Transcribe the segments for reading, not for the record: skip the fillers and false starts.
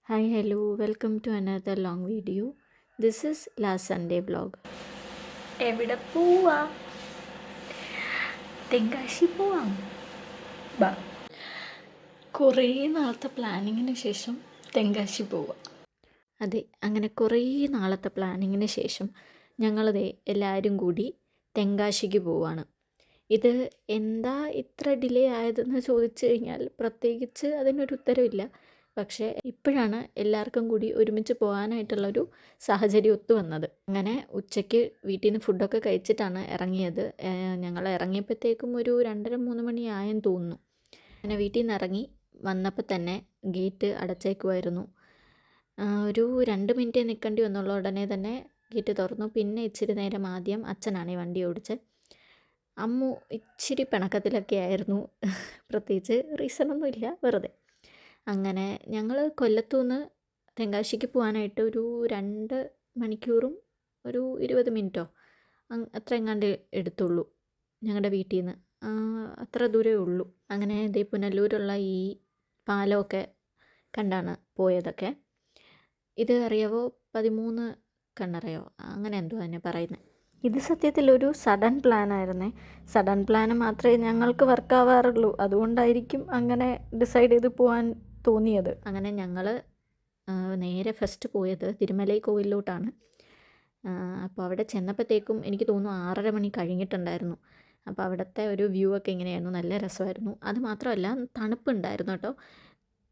Hi, hello, welcome to another long video. This is last Sunday vlog. എവിടെ പോവാ? തെങ്കാശി പോവാം. ബാ. കുറേ നാളത്തെ പ്ലാനിങ്ങിന് ശേഷം തെങ്കാശി പോവാം. അതെ, അങ്ങനെ കുറേ നാളത്തെ പ്ലാനിങ്ങിന് ശേഷം ഞങ്ങളതേ എല്ലാവരും കൂടി തെങ്കാശിക്ക് പോവാണ്. ഇത് എന്താ ഇത്ര ഡിലേ ആയതെന്ന് ചോദിച്ചു കഴിഞ്ഞാൽ പ്രത്യേകിച്ച് അതിനൊരു ഉത്തരവില്ല. പക്ഷേ ഇപ്പോഴാണ് എല്ലാവർക്കും കൂടി ഒരുമിച്ച് പോകാനായിട്ടുള്ളൊരു സാഹചര്യം ഒത്തു വന്നത്. അങ്ങനെ ഉച്ചയ്ക്ക് വീട്ടിൽ നിന്ന് ഫുഡൊക്കെ കഴിച്ചിട്ടാണ് ഇറങ്ങിയത്. ഞങ്ങൾ ഇറങ്ങിയപ്പോഴത്തേക്കും ഒരു 2:30-3 മണിയായെന്ന് തോന്നുന്നു. അങ്ങനെ വീട്ടിൽ നിന്ന് ഇറങ്ങി വന്നപ്പോൾ തന്നെ ഗേറ്റ് അടച്ചേക്കുമായിരുന്നു. ഒരു 2 മിനിറ്റ് നിൽക്കേണ്ടി വന്നുള്ള ഉടനെ തന്നെ ഗേറ്റ് തുറന്നു. പിന്നെ ഇച്ചിരി നേരം ആദ്യം അച്ഛനാണ് ഈ വണ്ടി ഓടിച്ചത്. അമ്മു ഇച്ചിരി പിണക്കത്തിലൊക്കെ ആയിരുന്നു. പ്രത്യേകിച്ച് റീസണൊന്നും ഇല്ല, വെറുതെ. അങ്ങനെ ഞങ്ങൾ കൊല്ലത്തുനിന്ന് തെങ്കാശിക്ക് പോകാനായിട്ട് ഒരു 2 മണിക്കൂറും ഒരു 20 മിനിറ്റോ അത്ര എങ്ങാണ്ട് എടുത്തുള്ളൂ ഞങ്ങളുടെ വീട്ടിൽ നിന്ന്. അത്ര ദൂരമേ ഉള്ളൂ. അങ്ങനെ ദേ പുനലൂരുള്ള ഈ പാലമൊക്കെ കണ്ടാണ് പോയതൊക്കെ. ഇത് അറിയാവോ, 13 കണ്ണറയോ അങ്ങനെ എന്തോ തന്നെ പറയുന്നത്. ഇത് സത്യത്തിലൊരു സഡൻ പ്ലാനായിരുന്നേ. സഡൻ പ്ലാന് മാത്രമേ ഞങ്ങൾക്ക് വർക്കാവാറുള്ളൂ. അതുകൊണ്ടായിരിക്കും അങ്ങനെ ഡിസൈഡ് ചെയ്ത് പോകാൻ തോന്നിയത്. അങ്ങനെ ഞങ്ങൾ നേരെ ഫസ്റ്റ് പോയത് തിരുമലൈ കോവിലിലോട്ടാണ്. അപ്പോൾ അവിടെ ചെന്നപ്പോഴത്തേക്കും എനിക്ക് തോന്നുന്നു 6:30 മണി കഴിഞ്ഞിട്ടുണ്ടായിരുന്നു. അപ്പോൾ അവിടുത്തെ ഒരു വ്യൂ ഒക്കെ ഇങ്ങനെയായിരുന്നു, നല്ല രസമായിരുന്നു. അത് മാത്രമല്ല തണുപ്പുണ്ടായിരുന്നു കേട്ടോ.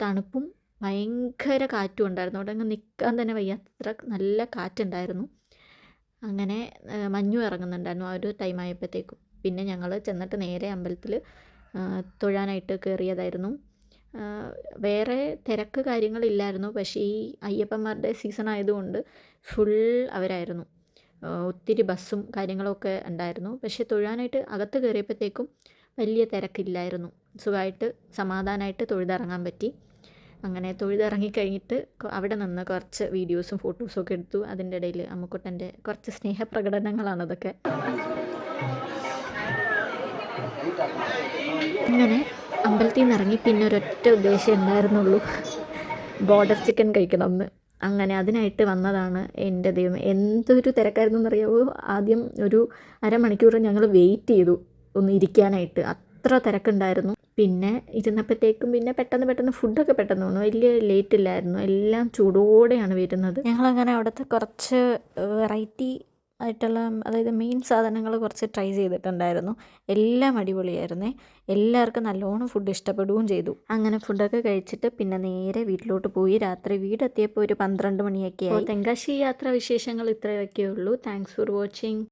തണുപ്പും ഭയങ്കര കാറ്റും ഉണ്ടായിരുന്നു. അവിടെ അങ്ങ് നിൽക്കാൻ തന്നെ വയ്യാത്തത്ര നല്ല കാറ്റുണ്ടായിരുന്നു. അങ്ങനെ മഞ്ഞും ഇറങ്ങുന്നുണ്ടായിരുന്നു ആ ഒരു ടൈം ആയപ്പോഴത്തേക്കും. പിന്നെ ഞങ്ങൾ ചെന്നിട്ട് നേരെ അമ്പലത്തിൽ തൊഴാനായിട്ട് കയറിയതായിരുന്നു. വേറെ തിരക്ക് കാര്യങ്ങളില്ലായിരുന്നു. പക്ഷേ ഈ അയ്യപ്പന്മാരുടെ സീസൺ ആയതുകൊണ്ട് ഫുൾ അവരായിരുന്നു. ഒത്തിരി ബസ്സും കാര്യങ്ങളൊക്കെ ഉണ്ടായിരുന്നു. പക്ഷേ തൊഴാനായിട്ട് അകത്ത് കയറിയപ്പോഴത്തേക്കും വലിയ തിരക്കില്ലായിരുന്നു. സുഖമായിട്ട് സമാധാനമായിട്ട് തൊഴുതിറങ്ങാൻ പറ്റി. അങ്ങനെ തൊഴുതിറങ്ങിക്കഴിഞ്ഞിട്ട് അവിടെ നിന്ന് കുറച്ച് വീഡിയോസും ഫോട്ടോസും ഒക്കെ എടുത്തു. അതിൻ്റെ ഇടയിൽ അമ്മുക്കുട്ടൻ്റെ കുറച്ച് സ്നേഹപ്രകടനങ്ങളാണതൊക്കെ. അങ്ങനെ അമ്പലത്തിൽ നിന്ന് ഇറങ്ങി പിന്നെ ഒരൊറ്റ ഉദ്ദേശം ഉണ്ടായിരുന്നുള്ളൂ, ബോർഡർ ചിക്കൻ കഴിക്കണമെന്ന്. അങ്ങനെ അതിനായിട്ട് വന്നതാണ്. എൻ്റെ ദൈവം, എന്തൊരു തിരക്കായിരുന്നു എന്നറിയാമോ. ആദ്യം ഒരു അരമണിക്കൂർ ഞങ്ങൾ വെയിറ്റ് ചെയ്തു ഒന്ന് ഇരിക്കാനായിട്ട്, അത്ര തിരക്കുണ്ടായിരുന്നു. പിന്നെ ഇരുന്നപ്പോഴത്തേക്കും പിന്നെ പെട്ടെന്ന് ഫുഡൊക്കെ പെട്ടെന്ന് വന്നു. വലിയ ലേറ്റ് ഇല്ലായിരുന്നു. എല്ലാം ചൂടോടെയാണ് വരുന്നത്. ഞങ്ങളങ്ങനെ അവിടുത്തെ കുറച്ച് വെറൈറ്റി ആയിട്ടുള്ള, അതായത് മെയിൻ സാധനങ്ങൾ കുറച്ച് ട്രൈ ചെയ്തിട്ടുണ്ടായിരുന്നു. എല്ലാം അടിപൊളിയായിരുന്നേ. എല്ലാവർക്കും നല്ലോണം ഫുഡ് ഇഷ്ടപ്പെടുകയും ചെയ്തു. അങ്ങനെ ഫുഡൊക്കെ കഴിച്ചിട്ട് പിന്നെ നേരെ വീട്ടിലോട്ട് പോയി. രാത്രി വീടെത്തിയപ്പോൾ ഒരു 12 മണിയൊക്കെ ആയി. തെങ്കാശി യാത്രാ വിശേഷങ്ങൾ ഇത്രയൊക്കെ ഉള്ളൂ. Thanks for watching.